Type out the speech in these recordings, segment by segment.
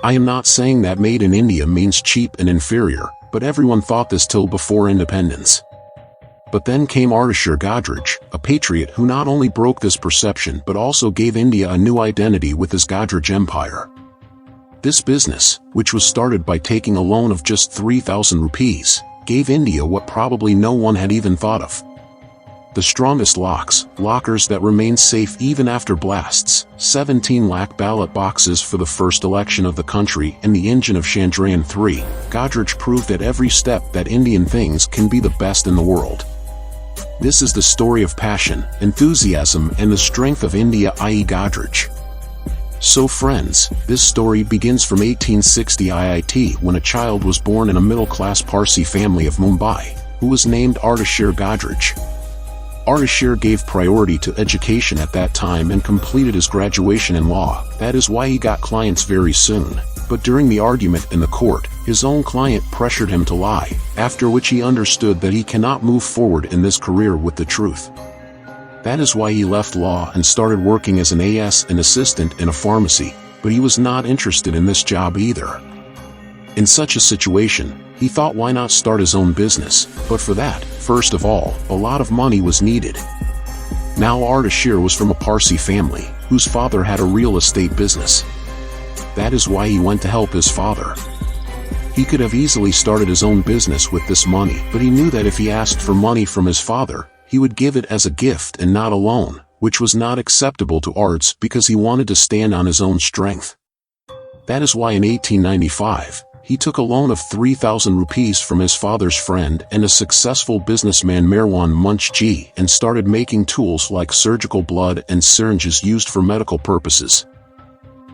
I am not saying that made in India means cheap and inferior, but everyone thought this till before independence. But then came Artishir Godrej, a patriot who not only broke this perception but also gave India a new identity with his Godrej empire. This business, which was started by taking a loan of just 3,000 rupees, gave India what probably no one had even thought of. The strongest lockers that remained safe even after blasts, 17 lakh ballot boxes for the first election of the country, and the engine of Chandrayaan-3, Godrej proved at every step that Indian things can be the best in the world. This is the story of passion, enthusiasm, and the strength of India, i.e. Godrej. So friends, this story begins from 1860 IIT when a child was born in a middle-class Parsi family of Mumbai, who was named Artishir Godrej. Artishir gave priority to education at that time and completed his graduation in law. That is why he got clients very soon. But during the argument in the court, his own client pressured him to lie, after which he understood that he cannot move forward in this career with the truth. That is why he left law and started working as an an assistant in a pharmacy, but he was not interested in this job either. In such a situation, he thought why not start his own business, but for that, first of all, a lot of money was needed. Now Artishir was from a Parsi family, whose father had a real estate business. That is why he went to help his father. He could have easily started his own business with this money, but he knew that if he asked for money from his father, he would give it as a gift and not a loan, which was not acceptable to Arts because he wanted to stand on his own strength. That is why in 1895, he took a loan of 3,000 rupees from his father's friend and a successful businessman Merwan Munshi and started making tools like surgical blood and syringes used for medical purposes.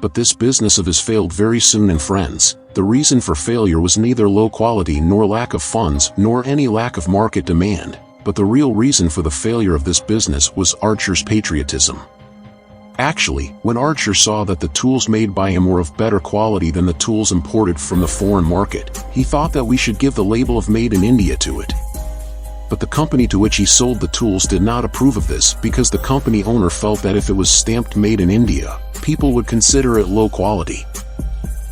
But this business of his failed very soon, and friends, the reason for failure was neither low quality nor lack of funds nor any lack of market demand, but the real reason for the failure of this business was Artishir's patriotism. Actually, when Artishir saw that the tools made by him were of better quality than the tools imported from the foreign market, he thought that we should give the label of Made in India to it. But the company to which he sold the tools did not approve of this because the company owner felt that if it was stamped Made in India, people would consider it low quality.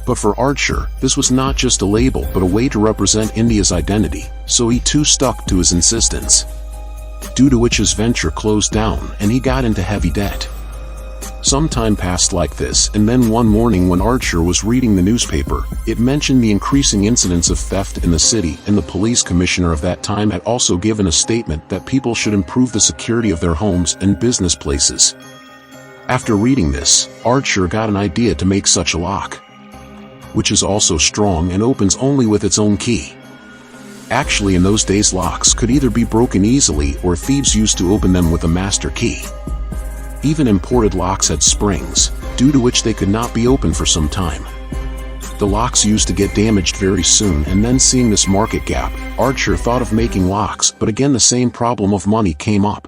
But for Artishir, this was not just a label but a way to represent India's identity, so he too stuck to his insistence. Due to which his venture closed down and he got into heavy debt. Some time passed like this, and then one morning when Artishir was reading the newspaper, it mentioned the increasing incidents of theft in the city, and the police commissioner of that time had also given a statement that people should improve the security of their homes and business places. After reading this, Artishir got an idea to make such a lock, which is also strong and opens only with its own key. Actually, in those days locks could either be broken easily or thieves used to open them with a master key. Even imported locks had springs, due to which they could not be opened for some time. The locks used to get damaged very soon, and then seeing this market gap, Artishir thought of making locks, but again the same problem of money came up.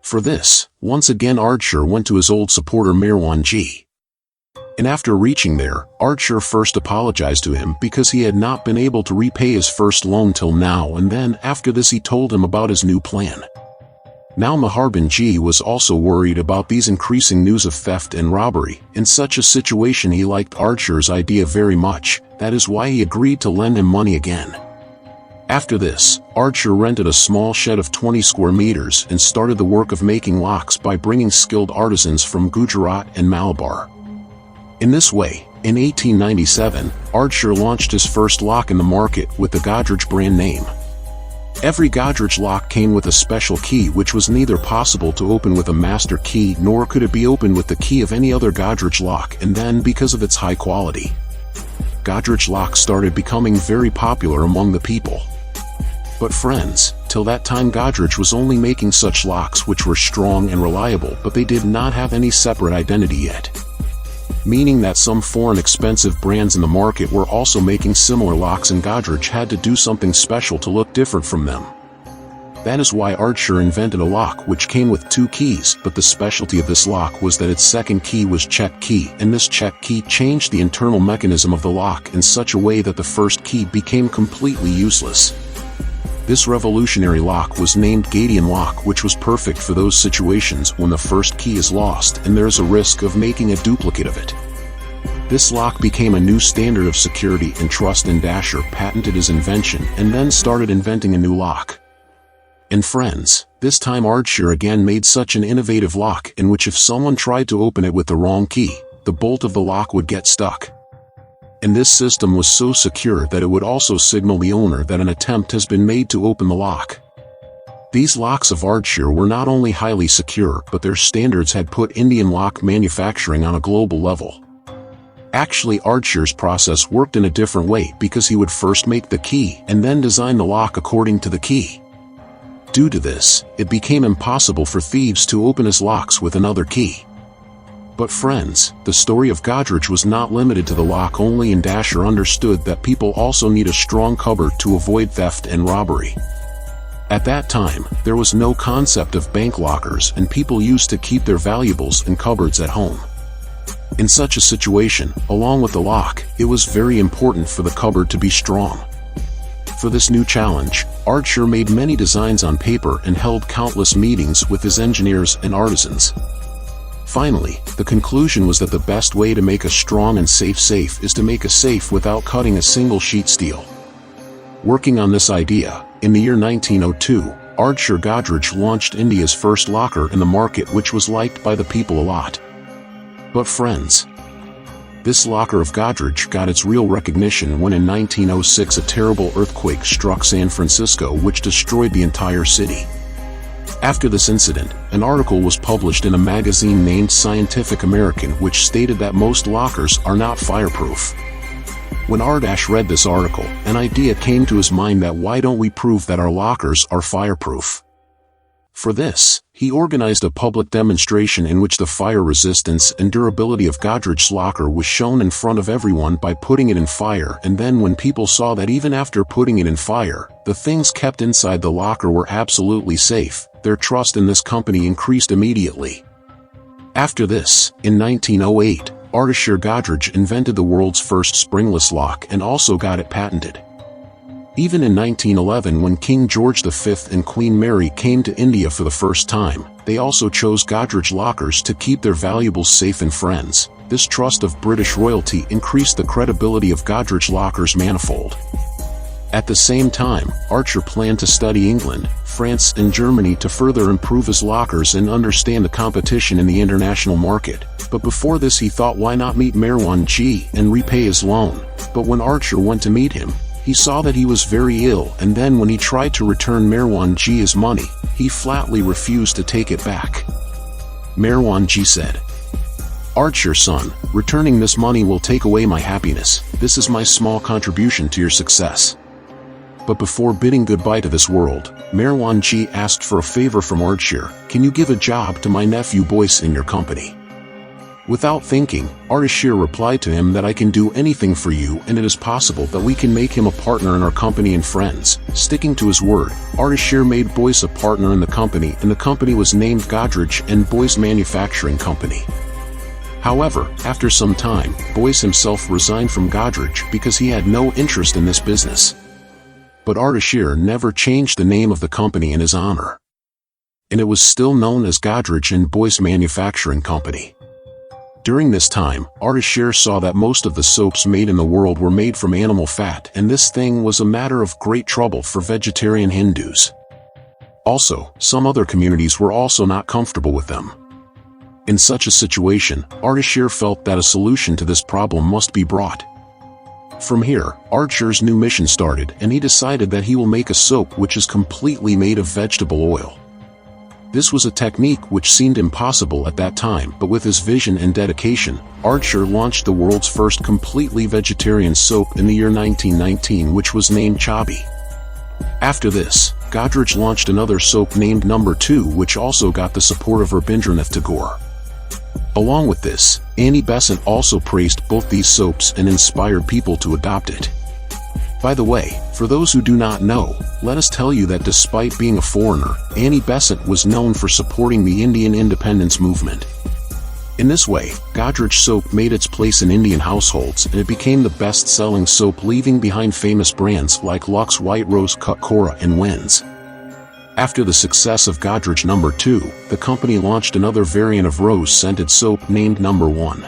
For this, once again Artishir went to his old supporter Merwan. And after reaching there, Artishir first apologized to him because he had not been able to repay his first loan till now, and then after this he told him about his new plan. Now Maharbin Ji was also worried about these increasing news of theft and robbery. In such a situation he liked Artishir's idea very much, that is why he agreed to lend him money again. After this, Artishir rented a small shed of 20 square meters and started the work of making locks by bringing skilled artisans from Gujarat and Malabar. In this way, in 1897, Artishir launched his first lock in the market with the Godrej brand name. Every Godrej lock came with a special key which was neither possible to open with a master key nor could it be opened with the key of any other Godrej lock, and then because of its high quality, Godrej locks started becoming very popular among the people. But friends, till that time Godrej was only making such locks which were strong and reliable, but they did not have any separate identity yet. Meaning that some foreign expensive brands in the market were also making similar locks, and Godrej had to do something special to look different from them. That is why Artishir invented a lock which came with 2 keys, but the specialty of this lock was that its second key was check key, and this check key changed the internal mechanism of the lock in such a way that the first key became completely useless. This revolutionary lock was named Gadian lock, which was perfect for those situations when the first key is lost and there is a risk of making a duplicate of it. This lock became a new standard of security and trust, and Dasher patented his invention and then started inventing a new lock. And friends, this time Ardshir again made such an innovative lock in which if someone tried to open it with the wrong key, the bolt of the lock would get stuck. And this system was so secure that it would also signal the owner that an attempt has been made to open the lock. These locks of Ardshir were not only highly secure, but their standards had put Indian lock manufacturing on a global level. Actually, Ardshir's process worked in a different way because he would first make the key and then design the lock according to the key. Due to this, it became impossible for thieves to open his locks with another key. But friends, the story of Godrej was not limited to the lock only, and Dasher understood that people also need a strong cupboard to avoid theft and robbery. At that time, there was no concept of bank lockers, and people used to keep their valuables in cupboards at home. In such a situation, along with the lock, it was very important for the cupboard to be strong. For this new challenge, Ardshir made many designs on paper and held countless meetings with his engineers and artisans. Finally, the conclusion was that the best way to make a strong and safe safe is to make a safe without cutting a single sheet steel. Working on this idea, in the year 1902, Ardshir Godrej launched India's first locker in the market, which was liked by the people a lot. But friends, this locker of Godrej got its real recognition when in 1906 a terrible earthquake struck San Francisco, which destroyed the entire city. After this incident, an article was published in a magazine named Scientific American which stated that most lockers are not fireproof. When Ardash read this article, an idea came to his mind that why don't we prove that our lockers are fireproof? For this, he organized a public demonstration in which the fire resistance and durability of Godrej's locker was shown in front of everyone by putting it in fire, and then when people saw that even after putting it in fire, the things kept inside the locker were absolutely safe, their trust in this company increased immediately. After this, in 1908, Ardshir Godrej invented the world's first springless lock and also got it patented. Even in 1911, when King George V and Queen Mary came to India for the first time, they also chose Godrej lockers to keep their valuables safe. And friends, this trust of British royalty increased the credibility of Godrej lockers manifold. At the same time, Ardshir planned to study England, France and Germany to further improve his lockers and understand the competition in the international market. But before this he thought why not meet Merwan Ji and repay his loan. But when Ardshir went to meet him, he saw that he was very ill, and then when he tried to return Merwan Ji his money, he flatly refused to take it back. Merwan Ji said, "Ardshir son, returning this money will take away my happiness. This is my small contribution to your success." But before bidding goodbye to this world, Merwan Ji asked for a favor from Ardshir. "Can you give a job to my nephew Boyce in your company?" Without thinking, Ardshir replied to him that I can do anything for you, and it is possible that we can make him a partner in our company. And friends, sticking to his word, Ardshir made Boyce a partner in the company, and the company was named Godrej and Boyce Manufacturing Company. However, after some time, Boyce himself resigned from Godrej because he had no interest in this business. But Ardshir never changed the name of the company in his honor, and it was still known as Godrej and Boyce Manufacturing Company. During this time, Ardshir saw that most of the soaps made in the world were made from animal fat, and this thing was a matter of great trouble for vegetarian Hindus. Also, some other communities were also not comfortable with them. In such a situation, Ardshir felt that a solution to this problem must be brought. From here, Ardshir's new mission started, and he decided that he will make a soap which is completely made of vegetable oil. This was a technique which seemed impossible at that time, but with his vision and dedication, Ardshir launched the world's first completely vegetarian soap in the year 1919, which was named Chabi. After this, Godrej launched another soap named No. 2, which also got the support of Rabindranath Tagore. Along with this, Annie Besant also praised both these soaps and inspired people to adopt it. By the way, for those who do not know, let us tell you that despite being a foreigner, Annie Besant was known for supporting the Indian independence movement. In this way, Godrej soap made its place in Indian households, and it became the best-selling soap, leaving behind famous brands like Lux White Rose Cut Cora and Wins. After the success of Godrej No. 2, the company launched another variant of rose-scented soap named No. 1.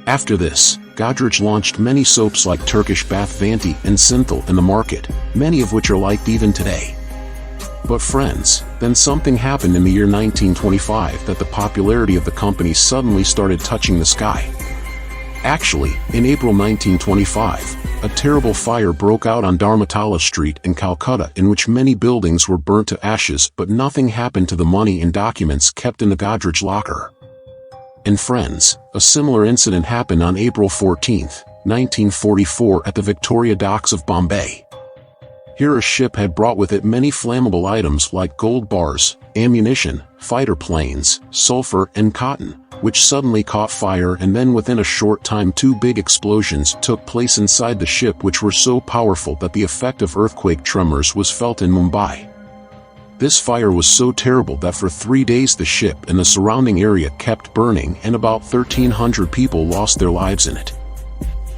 After this, Godrej launched many soaps like Turkish Bath Vanti and Synthel in the market, many of which are liked even today. But friends, then something happened in the year 1925 that the popularity of the company suddenly started touching the sky. Actually, in April 1925, a terrible fire broke out on Dharmatala Street in Calcutta in which many buildings were burnt to ashes, but nothing happened to the money and documents kept in the Godrej locker. And friends, a similar incident happened on April 14, 1944 at the Victoria Docks of Bombay. Here a ship had brought with it many flammable items like gold bars, ammunition, fighter planes, sulfur and cotton, which suddenly caught fire, and then within a short time 2 big explosions took place inside the ship which were so powerful that the effect of earthquake tremors was felt in Mumbai. This fire was so terrible that for 3 days the ship and the surrounding area kept burning and about 1,300 people lost their lives in it.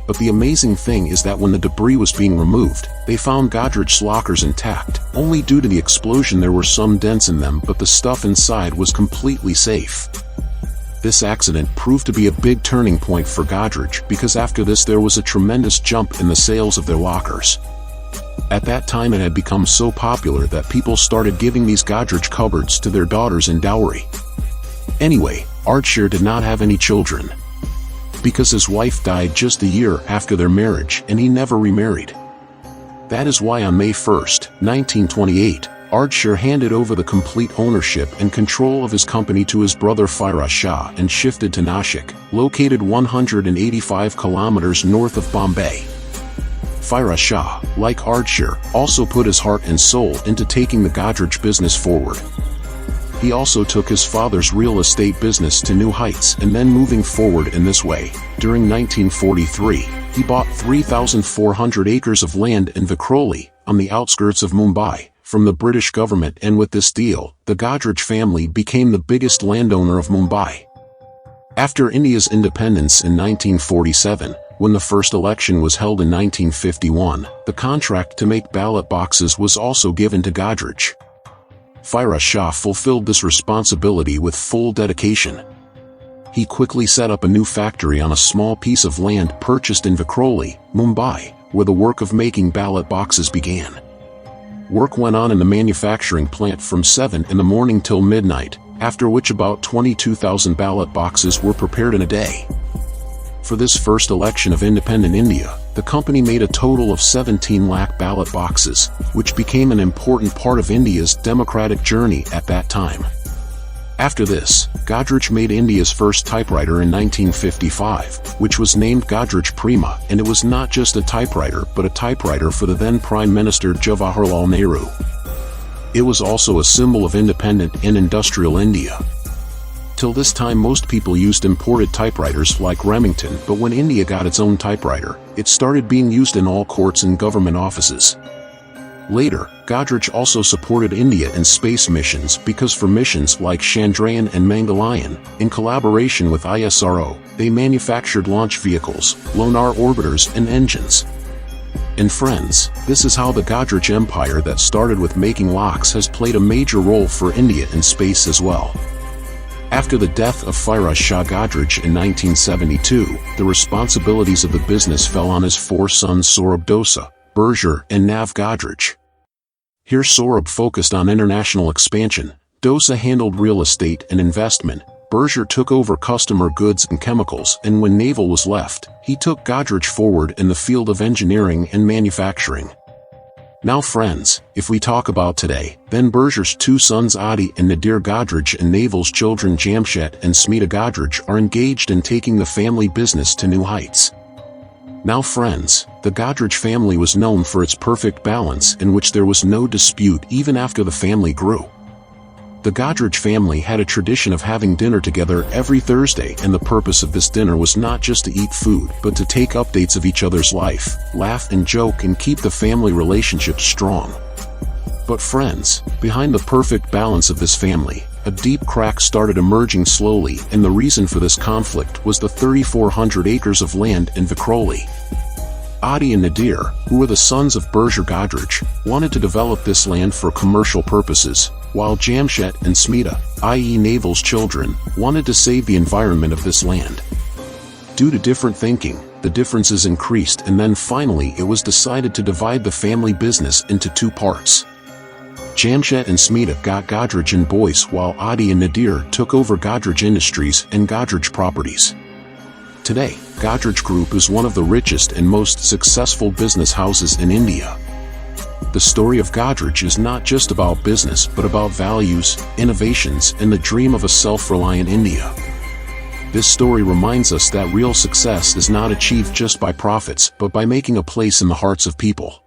But the amazing thing is that when the debris was being removed, they found Godrej's lockers intact. Only due to the explosion there were some dents in them, but the stuff inside was completely safe. This accident proved to be a big turning point for Godrej, because after this there was a tremendous jump in the sales of their lockers. At that time it had become so popular that people started giving these Godrej cupboards to their daughters in dowry. Anyway, Ardshir did not have any children, because his wife died just a year after their marriage and he never remarried. That is why on May 1, 1928, Ardshir handed over the complete ownership and control of his company to his brother Firoz Shah and shifted to Nashik, located 185 kilometers north of Bombay. Firoz Shah, like Ardshir, also put his heart and soul into taking the Godrej business forward. He also took his father's real estate business to new heights and then moving forward in this way. During 1943, he bought 3,400 acres of land in Vikhroli, on the outskirts of Mumbai, from the British government, and with this deal, the Godrej family became the biggest landowner of Mumbai. After India's independence in 1947, when the first election was held in 1951, the contract to make ballot boxes was also given to Godrej. Firoz Shah fulfilled this responsibility with full dedication. He quickly set up a new factory on a small piece of land purchased in Vikhroli, Mumbai, where the work of making ballot boxes began. Work went on in the manufacturing plant from 7 in the morning till midnight, after which about 22,000 ballot boxes were prepared in a day. For this first election of independent India, the company made a total of 17 lakh ballot boxes, which became an important part of India's democratic journey at that time. After this, Godrej made India's first typewriter in 1955, which was named Godrej Prima, and it was not just a typewriter but a typewriter for the then Prime Minister Jawaharlal Nehru. It was also a symbol of independent and industrial India. Till this time most people used imported typewriters like Remington, but when India got its own typewriter, it started being used in all courts and government offices. Later, Godrej also supported India in space missions, because for missions like Chandrayaan and Mangalayan, in collaboration with ISRO, they manufactured launch vehicles, lunar orbiters and engines. And friends, this is how the Godrej empire that started with making locks has played a major role for India in space as well. After the death of Firoz Shah Godrej in 1972, the responsibilities of the business fell on his 4 sons Saurabh Dosa, Berger and Nav Godrej. Here Saurabh focused on international expansion, Dosa handled real estate and investment, Berger took over customer goods and chemicals, and when Naval was left, he took Godrej forward in the field of engineering and manufacturing. Now friends, if we talk about today, then Berger's 2 sons Adi and Nadir Godrej and Naval's children Jamshed and Smita Godrej are engaged in taking the family business to new heights. Now friends, the Godrej family was known for its perfect balance in which there was no dispute even after the family grew. The Godrej family had a tradition of having dinner together every Thursday, and the purpose of this dinner was not just to eat food but to take updates of each other's life, laugh and joke and keep the family relationship strong. But friends, behind the perfect balance of this family, a deep crack started emerging slowly, and the reason for this conflict was the 3,400 acres of land in Vikhroli. Adi and Nadir, who were the sons of Berger Godrej, wanted to develop this land for commercial purposes, while Jamshed and Smita, i.e. Naval's children, wanted to save the environment of this land. Due to different thinking, the differences increased, and then finally it was decided to divide the family business into two parts. Jamshed and Smita got Godrej and Boyce, while Adi and Nadir took over Godrej Industries and Godrej Properties. Today, Godrej Group is one of the richest and most successful business houses in India. The story of Godrej is not just about business but about values, innovations, and the dream of a self-reliant India. This story reminds us that real success is not achieved just by profits but by making a place in the hearts of people.